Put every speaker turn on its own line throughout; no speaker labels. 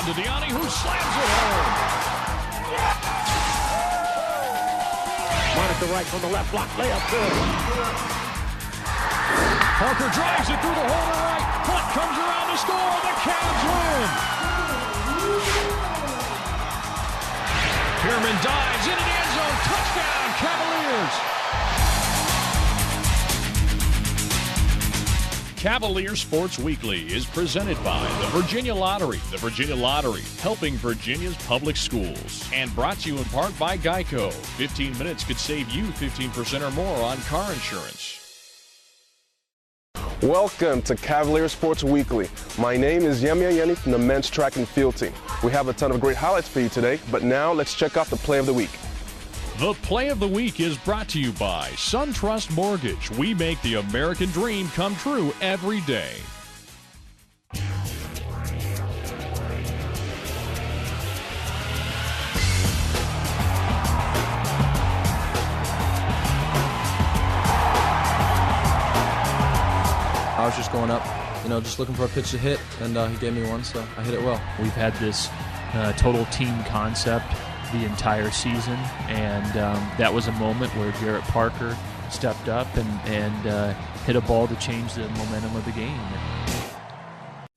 to Ayeni, who slams it home.
Monica right from the left block, layup good.
Parker drives it through the hole to right. Hunt comes around to score. The Cavs win. Pierman dives into the end zone. Touchdown, Cavaliers. Cavalier Sports Weekly is presented by the Virginia Lottery. The Virginia Lottery, helping Virginia's public schools. And brought to you in part by Geico. 15 minutes could save you 15% or more on car insurance.
Welcome to Cavalier Sports Weekly. My name is Yemi Ayeni from the men's track and field team. We have a ton of great highlights for you today, but now let's check out the play of the week.
The Play of the Week is brought to you by SunTrust Mortgage. We make the American dream come true every day.
I was just going up, just looking for a pitch to hit, and he gave me one, so I hit it well.
We've had this total team concept the entire season, and that was a moment where Garrett Parker stepped up and hit a ball to change the momentum of the game.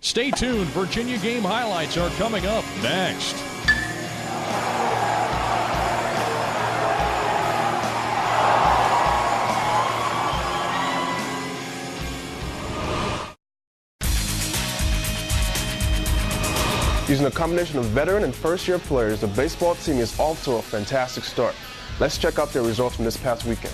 Stay tuned. Virginia game highlights are coming up next.
Using a combination of veteran and first-year players, the baseball team is off to a fantastic start. Let's check out their results from this past weekend.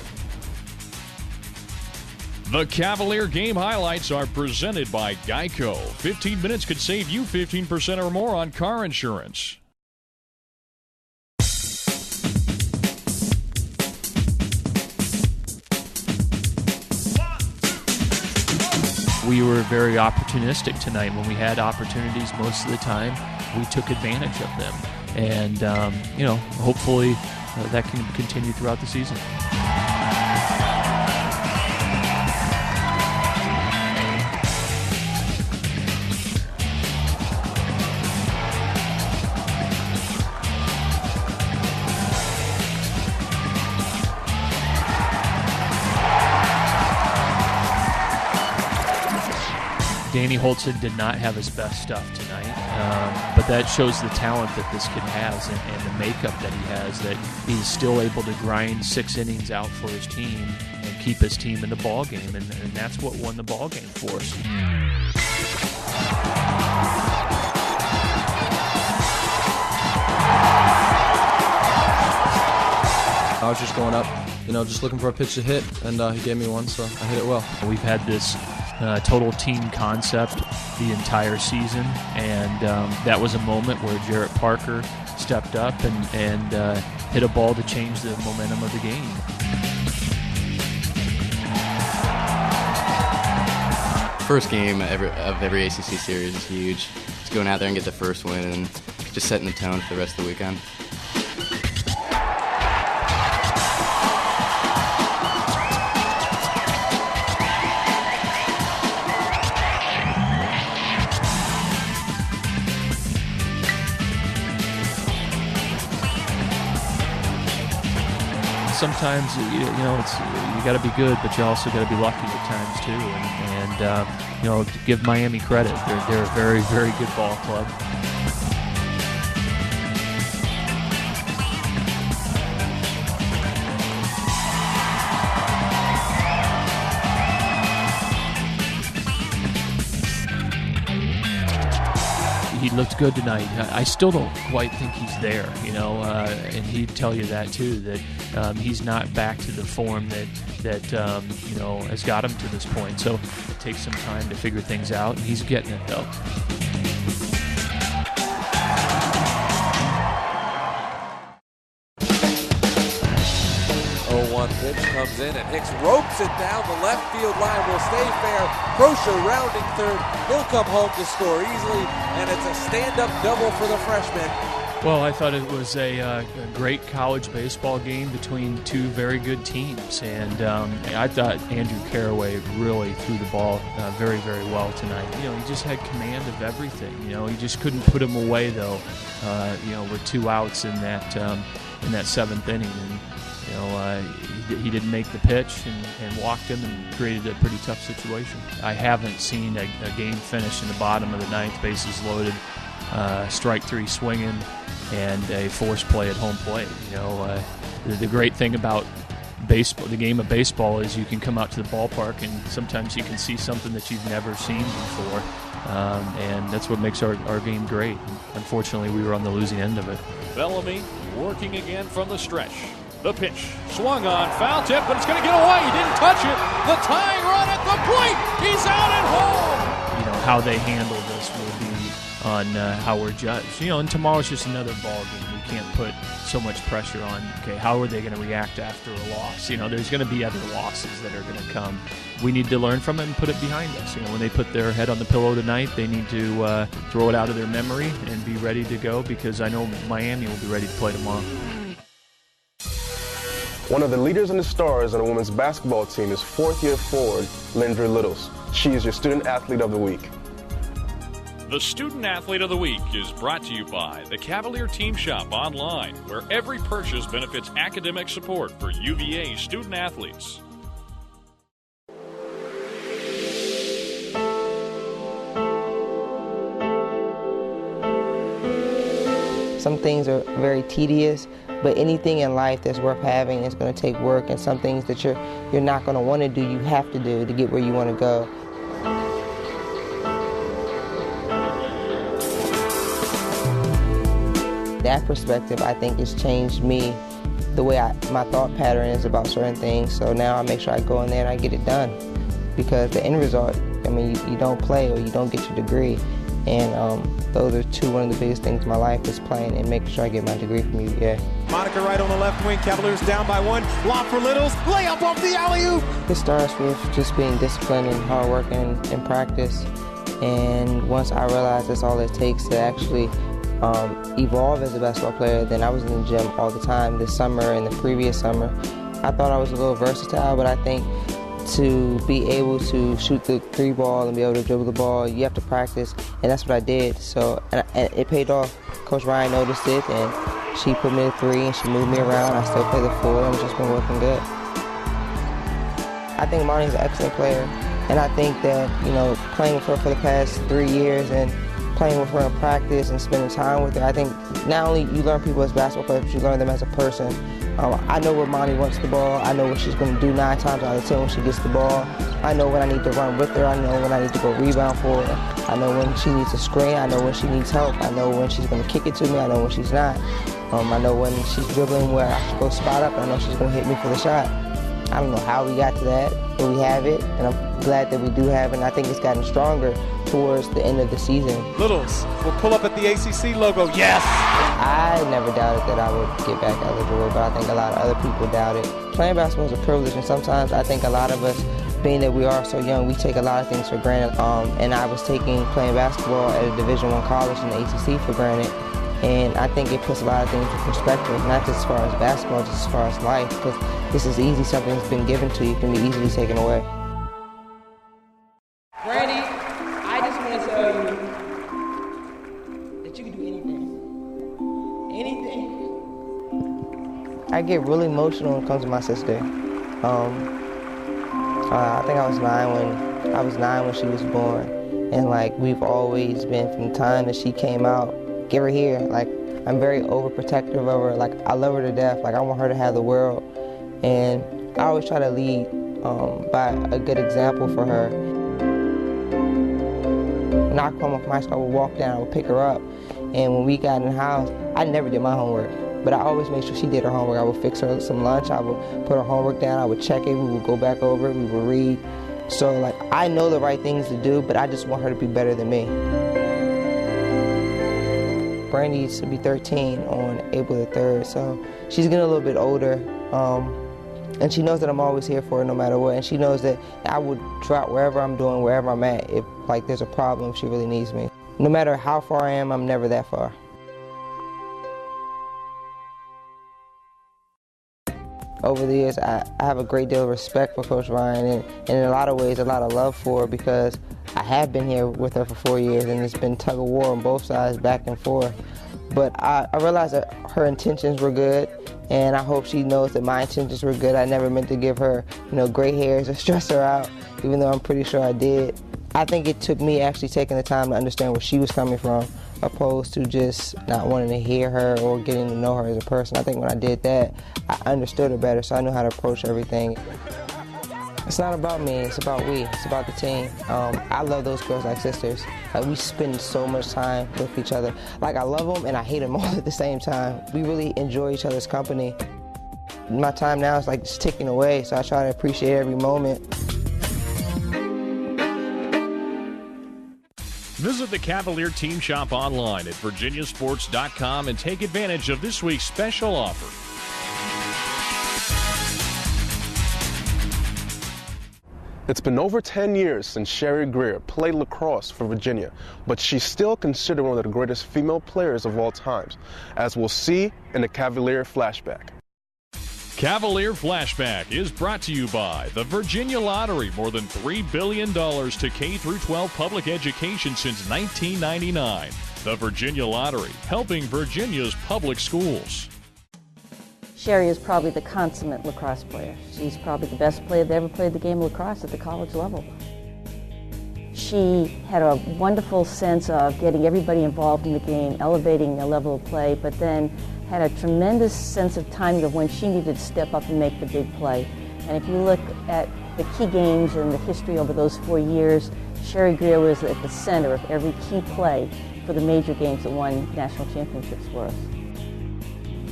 The Cavalier game highlights are presented by Geico. 15 minutes could save you 15% or more on car insurance.
We were very opportunistic tonight. When we had opportunities most of the time, we took advantage of them. And, hopefully that can continue throughout the season. Danny Holtzen did not have his best stuff tonight, but that shows the talent that this kid has and the makeup that he has, that he's still able to grind 6 innings out for his team and keep his team in the ball game, and that's what won the ball game for us.
I was just going up, just looking for a pitch to hit, and he gave me one, so I hit it well.
We've had this total team concept the entire season, and that was a moment where Garrett Parker stepped up and hit a ball to change the momentum of the game.
First game of every ACC series is huge. Just going out there and get the first win and just setting the tone for the rest of the weekend.
Sometimes you got to be good, but you also got to be lucky at times too. And to give Miami credit, they're a very, very good ball club. He looked good tonight. I still don't quite think he's there, and he'd tell you that too, that he's not back to the form that has got him to this point. So it takes some time to figure things out, and he's getting it though.
0-1 pitch comes in, and Hicks ropes it down the left field line. Will stay fair. Prosher rounding third. He'll come home to score easily, and it's a stand-up double for the freshman.
Well, I thought it was a great college baseball game between two very good teams, and I thought Andrew Caraway really threw the ball very, very well tonight. You know, he just had command of everything. You know, he just couldn't put him away though. You know, with 2 outs in that 7th inning, and you know he didn't make the pitch and walked him and created a pretty tough situation. I haven't seen a game finish in the bottom of the 9th, bases loaded, strike 3 swinging, and a forced play at home plate. You know, the great thing about baseball, the game of baseball, is you can come out to the ballpark and sometimes you can see something that you've never seen before, and that's what makes our game great. Unfortunately, we were on the losing end of it.
Bellamy working again from the stretch. The pitch swung on, foul tip, but it's going to get away. He didn't touch it. The tying run at the plate. He's out at home.
You know, how they handle this will be on how we're judged. You know, and tomorrow's just another ball game. We can't put so much pressure on, okay, how are they going to react after a loss? You know, there's going to be other losses that are going to come. We need to learn from it and put it behind us. You know, when they put their head on the pillow tonight, they need to throw it out of their memory and be ready to go, because I know Miami will be ready to play tomorrow.
One of the leaders and the stars on the women's basketball team is 4th-year forward Lindry Littles. She is your Student Athlete of the Week.
The Student Athlete of the Week is brought to you by the Cavalier Team Shop online, where every purchase benefits academic support for UVA student athletes.
Some things are very tedious, but anything in life that's worth having is going to take work, and some things that you're not going to want to do, you have to do to get where you want to go. That perspective, I think, has changed me, the way my thought pattern is about certain things. So now I make sure I go in there and I get it done, because the end result, I mean, you don't play or you don't get your degree, and those are one of the biggest things in my life is playing and making sure I get my degree from UVA.
Monica Wright on the left wing, Cavaliers down by 1, lob for Littles, layup off the alley-oop.
It starts with just being disciplined and hard work and practice, and once I realized that's all it takes to actually evolve as a basketball player, then I was in the gym all the time this summer and the previous summer. I thought I was a little versatile, but I think to be able to shoot the 3 ball and be able to dribble the ball, you have to practice, and that's what I did. So and it paid off. Coach Ryan noticed it, and she put me at 3 and she moved me around. I still play the 4, and it's just been working good. I think Marnie's an excellent player, and I think that, you know, playing with her for the past 3 years and playing with her in practice and spending time with her, I think not only you learn people as basketball players, but you learn them as a person. I know where Monty wants the ball. I know what she's going to do 9 times out of 10 when she gets the ball. I know when I need to run with her. I know when I need to go rebound for her. I know when she needs a screen. I know when she needs help. I know when she's going to kick it to me. I know when she's not. I know when she's dribbling where I should go spot up. I know she's going to hit me for the shot. I don't know how we got to that, but we have it, and I'm glad that we do have it, and I think it's gotten stronger towards the end of the season.
Littles will pull up at the ACC logo. Yes!
I never doubted that I would get back eligible, but I think a lot of other people doubted. Playing basketball is a privilege, and sometimes I think a lot of us, being that we are so young, we take a lot of things for granted. And I was taking playing basketball at a Division I college in the ACC for granted. And I think it puts a lot of things in perspective, not just as far as basketball, just as far as life, because this is easy. Something that's been given to you can be easily taken away.
Brandy, I just want to tell you that you can do anything. Anything.
I get really emotional when it comes to my sister. I think I was 9 when she was born, and like we've always been from the time that she came out. Give her here. Like, I'm very overprotective of her. Like, I love her to death. Like, I want her to have the world. And I always try to lead by a good example for her. When I come off my school, I would walk down, I would pick her up. And when we got in the house, I never did my homework. But I always made sure she did her homework. I would fix her some lunch. I would put her homework down. I would check it. We would go back over it. We would read. So, like, I know the right things to do, but I just want her to be better than me. Brandy used to be 13 on April the 3rd, so she's getting a little bit older, and she knows that I'm always here for her no matter what, and she knows that I would drop wherever I'm doing, wherever I'm at, if like there's a problem, if she really needs me. No matter how far I am, I'm never that far. over the years, I have a great deal of respect for Coach Ryan, and in a lot of ways, a lot of love for her, because I have been here with her for 4 years, and it's been tug of war on both sides, back and forth. But I realized that her intentions were good, and I hope she knows that my intentions were good. I never meant to give her, gray hairs or stress her out, even though I'm pretty sure I did. I think it took me actually taking the time to understand where she was coming from, opposed to just not wanting to hear her or getting to know her as a person. I think when I did that, I understood her better, so I knew how to approach everything. It's not about me, it's about we, it's about the team. I love those girls like sisters. We spend so much time with each other. I love them and I hate them all at the same time. We really enjoy each other's company. My time now is just ticking away, so I try to appreciate every moment.
Visit the Cavalier Team Shop online at virginiasports.com and take advantage of this week's special offer.
It's been over 10 years since Sherry Greer played lacrosse for Virginia, but she's still considered one of the greatest female players of all times, as we'll see in the Cavalier Flashback.
Cavalier Flashback is brought to you by the Virginia Lottery. More than $3 billion to K-12 public education since 1999. The Virginia Lottery, helping Virginia's public schools.
Sherry is probably the consummate lacrosse player. She's probably the best player that ever played the game of lacrosse at the college level. She had a wonderful sense of getting everybody involved in the game, elevating the level of play, but then had a tremendous sense of timing of when she needed to step up and make the big play. And if you look at the key games and the history over those 4 years, Sherry Greer was at the center of every key play for the major games that won national championships for us.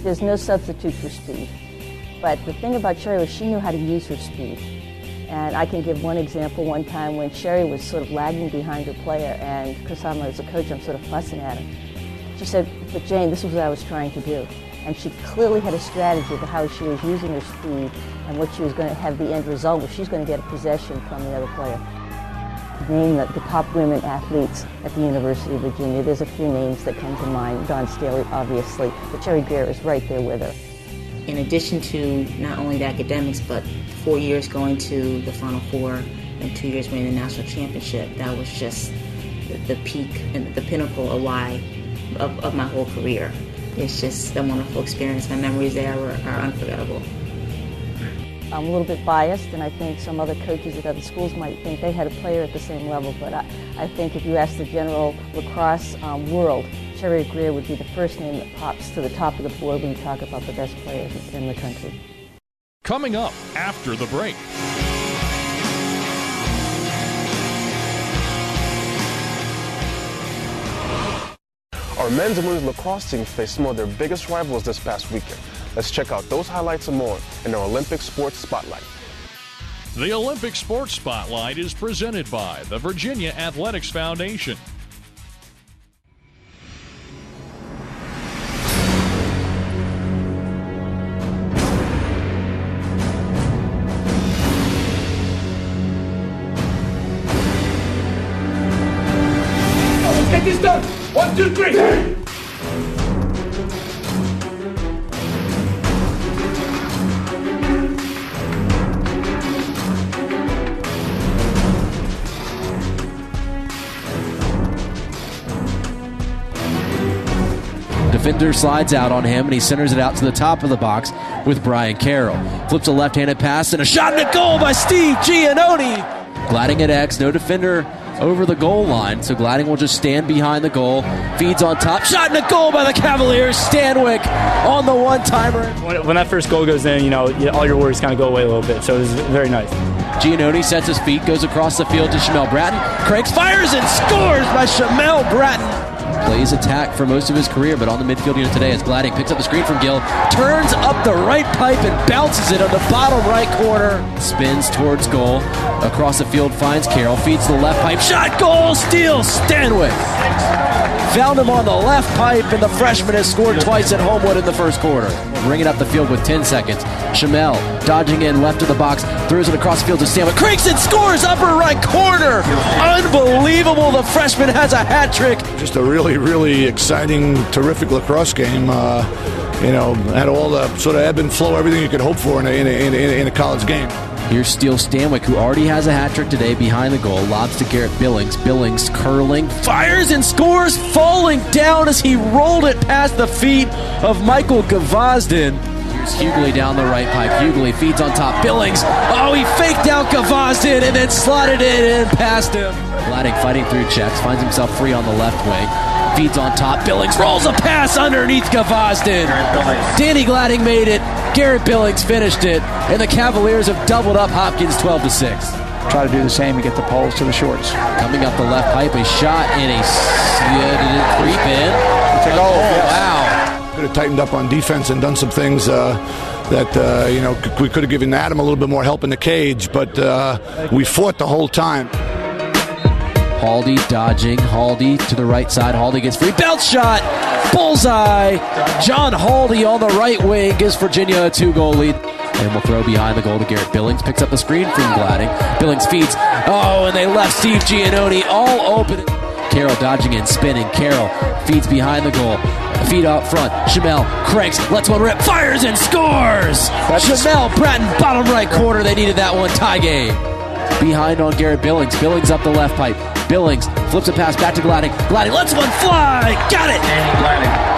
There's no substitute for speed. But the thing about Sherry was she knew how to use her speed. And I can give one example. One time when Sherry was sort of lagging behind her player, and because I'm as a coach, I'm sort of fussing at her. She said, "But Jane, this was what I was trying to do." And she clearly had a strategy for how she was using her speed and what she was going to have the end result, where she's going to get a possession from the other player. Name the top women athletes at the University of Virginia. There's a few names that come to mind. Dawn Staley, obviously, but Sherry Greer is right there with her.
In addition to not only the academics, but 4 years going to the Final Four and 2 years winning the national championship, that was just the peak and the pinnacle of my whole career. It's just a wonderful experience. My memories there are unforgettable.
I'm a little bit biased, and I think some other coaches at other schools might think they had a player at the same level, but I think if you ask the general lacrosse world, Sherry Greer would be the first name that pops to the top of the board when you talk about the best players in the country.
Coming up after the break.
Our men's and women's lacrosse teams faced some of their biggest rivals this past weekend. Let's check out those highlights and more in our Olympic Sports Spotlight.
The Olympic Sports Spotlight is presented by the Virginia Athletics Foundation.
Let's get this done. 1, 2, 3.
Defender slides out on him, and he centers it out to the top of the box with Brian Carroll. Flips a left-handed pass, and a shot and a goal by Steve Giannoni. Glading at X, no defender over the goal line, so Glading will just stand behind the goal. Feeds on top, shot and a goal by the Cavaliers. Stanwyck on the one-timer.
When that first goal goes in, all your worries kind of go away a little bit, so it was very nice.
Giannoni sets his feet, goes across the field to Shamel Bratton. Cranks, fires, and scores by Shamel Bratton. Plays attack for most of his career, but on the midfield unit today as Glading picks up the screen from Gill, turns up the right pipe and bounces it on the bottom right corner. Spins towards goal, across the field finds Carroll, feeds the left pipe, shot, goal, steal, Stanwyck. Found him on the left pipe, and the freshman has scored twice at Homewood in the first quarter. Bring it up the field with 10 seconds. Shamel dodging in left of the box, throws it across the field to Stanwyck. Cranks and scores, upper right corner. Unbelievable, the freshman has a hat trick.
Just a really, really exciting, terrific lacrosse game. had all the sort of ebb and flow, everything you could hope for in a college game.
Here's Steele Stanwyck, who already has a hat trick today behind the goal. Lobs to Garrett Billings. Billings curling, fires and scores, falling down as he rolled it past the feet of Michael Gavazdin. Here's Hughley down the right pipe. Hughley feeds on top. Billings. Oh, he faked out Gavazdin and then slotted it in past him. Glading fighting through checks, finds himself free on the left wing. Feeds on top. Billings rolls a pass underneath Gavazdin. Danny Glading made it. Garrett Billings finished it. And the Cavaliers have doubled up Hopkins 12-6.
Try to do the same and get the poles to the shorts.
Coming up the left pipe, a shot and a did it creep in?
It's a goal. Yes.
Wow.
Could have tightened up on defense and done some things that we could have given Adam a little bit more help in the cage, but we fought the whole time.
Haldy dodging. Haldy to the right side. Haldy gets free. Belt shot. Bullseye. John Haldy on the right wing gives Virginia a 2-goal lead. And we'll throw behind the goal to Garrett Billings. Picks up the screen from Glading. Billings feeds. Oh, and they left Steve Giannone all open. Carroll dodging and spinning. Carroll feeds behind the goal. Feet out front. Shamel cranks. Lets one rip. Fires and scores. Shamel Bratton, bottom right corner. They needed that one. Tie game. Behind on Garrett Billings. Billings up the left pipe. Billings flips a pass back to Glading. Glading lets one fly. Got it.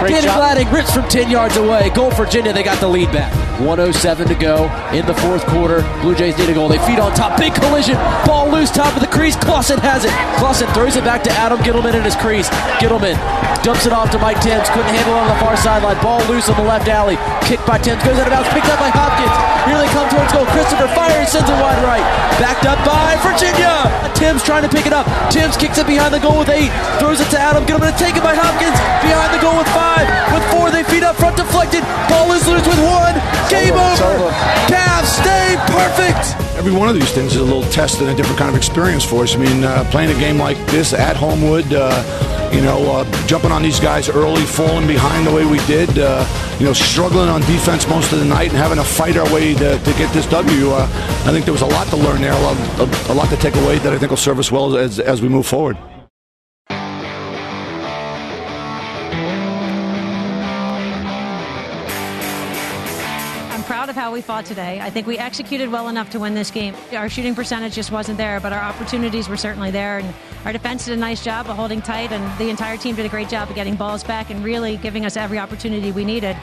Danny Glading rips from 10 yards away. Goal Virginia. They got the lead back. 1:07 to go in the fourth quarter. Blue Jays need a goal. They feed on top. Big collision. Ball loose top of the crease. Clausen has it. Clausen throws it back to Adam Gittleman in his crease. Gittleman dumps it off to Mike Timms. Couldn't handle it on the far sideline. Ball loose on the left alley. Kicked by Timms. Goes out of bounds. Picked up by Hopkins. Here they come towards goal. Christopher fires. Sends it wide right. Backed up by Virginia. Timms trying to pick it up. Timms kicks it behind the goal with 8. Throws it to Adam Gittleman. Taken by Hopkins. Behind the goal with 5. With 4 they feed up front deflected. Ball is loose with 1. Game over. Cavs stay perfect.
Every one of these things is a little test and a different kind of experience for us. I mean, playing a game like this at Homewood, jumping on these guys early, falling behind the way we did, struggling on defense most of the night and having to fight our way to get this W. I think there was a lot to learn there, a lot to take away that I think will serve us well as we move forward.
Proud of how we fought today. I think we executed well enough to win this game. Our shooting percentage just wasn't there, but our opportunities were certainly there, and our defense did a nice job of holding tight, and the entire team did a great job of getting balls back and really giving us every opportunity we needed.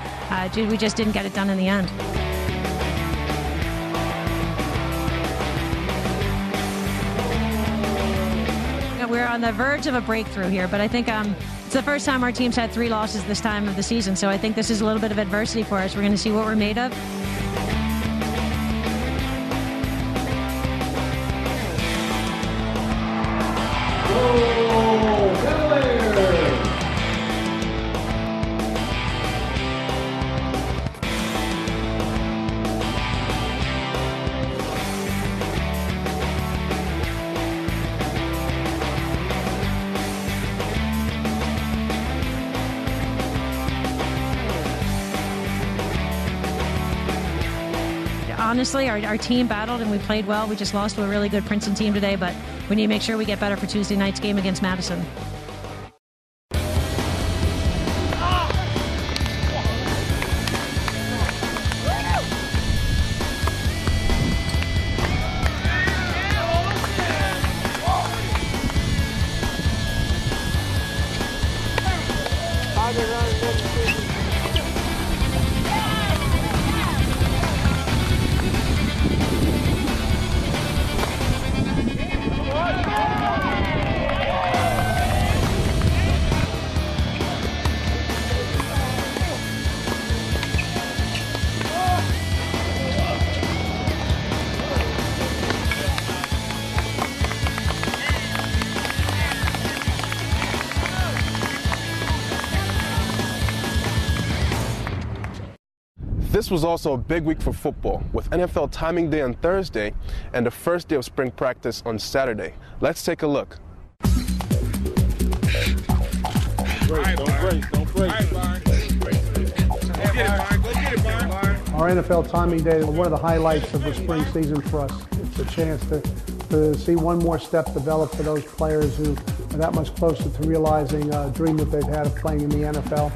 We just didn't get it done in the end. We're on the verge of a breakthrough here, but I think it's the first time our team's had 3 losses this time of the season, so I think this is a little bit of adversity for us. We're going to see what we're made of. Honestly, our team battled and we played well. We just lost to a really good Princeton team today, but we need to make sure we get better for Tuesday night's game against Madison.
This was also a big week for football, with NFL timing day on Thursday and the first day of spring practice on Saturday. Let's take a look.
Our NFL timing day is one of the highlights of the spring season for us. It's a chance to see one more step develop for those players who are that much closer to realizing a dream that they've had of playing in the NFL.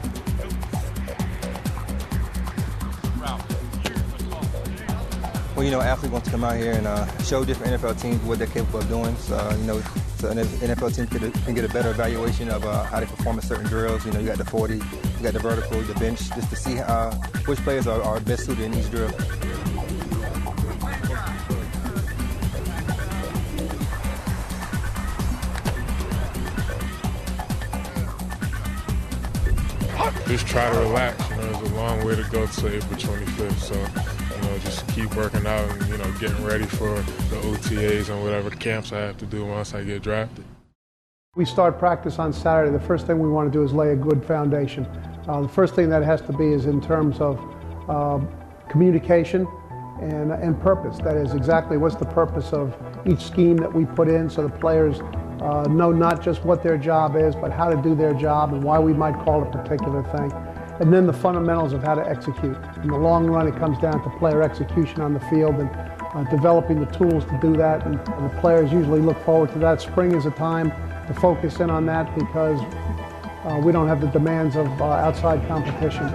Well, athletes want to come out here and show different NFL teams what they're capable of doing. So an NFL team can get a better evaluation of how they perform at certain drills. You got the 40, you got the vertical, the bench, just to see which players are best suited in each drill.
Just try to relax. There's a long way to go to April 25th. So, just keep working out and, getting ready for the OTAs and whatever camps I have to do once I get drafted.
We start practice on Saturday. The first thing we want to do is lay a good foundation. The first thing that has to be is in terms of communication and purpose. That is exactly what's the purpose of each scheme that we put in, so the players know not just what their job is, but how to do their job and why we might call a particular thing. And then the fundamentals of how to execute. In the long run, it comes down to player execution on the field and developing the tools to do that. And the players usually look forward to that. Spring is a time to focus in on that because we don't have the demands of outside competition.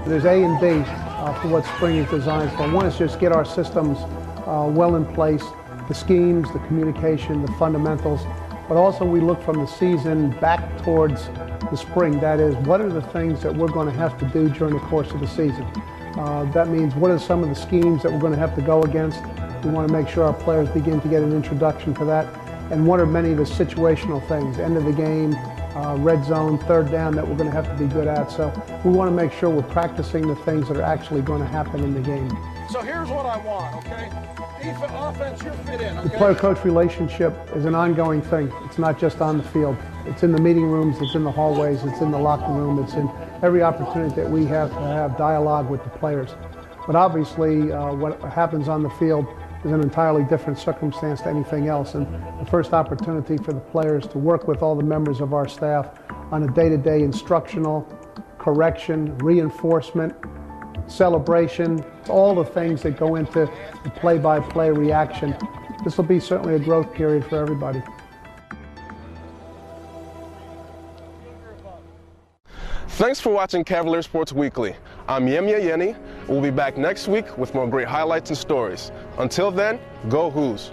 There's A and B for what spring is designed for. One is just get our systems well in place, the schemes, the communication, the fundamentals, but also we look from the season back towards the spring. That is, what are the things that we're going to have to do during the course of the season? That means what are some of the schemes that we're going to have to go against? We want to make sure our players begin to get an introduction to that. And what are many of the situational things, end of the game, red zone, third down, that we're going to have to be good at. So we want to make sure we're practicing the things that are actually going to happen in the game.
So here's what I want, okay? Offense, you're fit in, okay?
The player-coach relationship is an ongoing thing. It's not just on the field. It's in the meeting rooms, it's in the hallways, it's in the locker room, it's in every opportunity that we have to have dialogue with the players. But obviously, what happens on the field is an entirely different circumstance to anything else. And the first opportunity for the players to work with all the members of our staff on a day-to-day instructional, correction, reinforcement, celebration, all the things that go into the play-by-play reaction. This will be certainly a growth period for everybody.
Thanks for watching Cavalier Sports Weekly. I'm Yemi Ayeni. We'll be back next week with more great highlights and stories. Until then, go Hoos.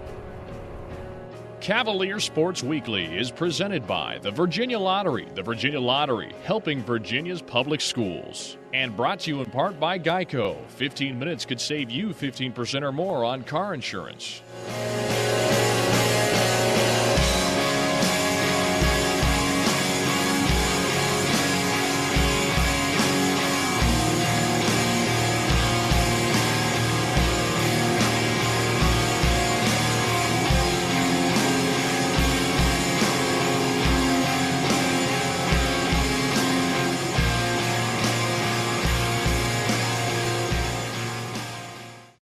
Cavalier Sports Weekly is presented by the Virginia Lottery. The Virginia Lottery, helping Virginia's public schools. And brought to you in part by Geico. 15 minutes could save you 15% or more on car insurance.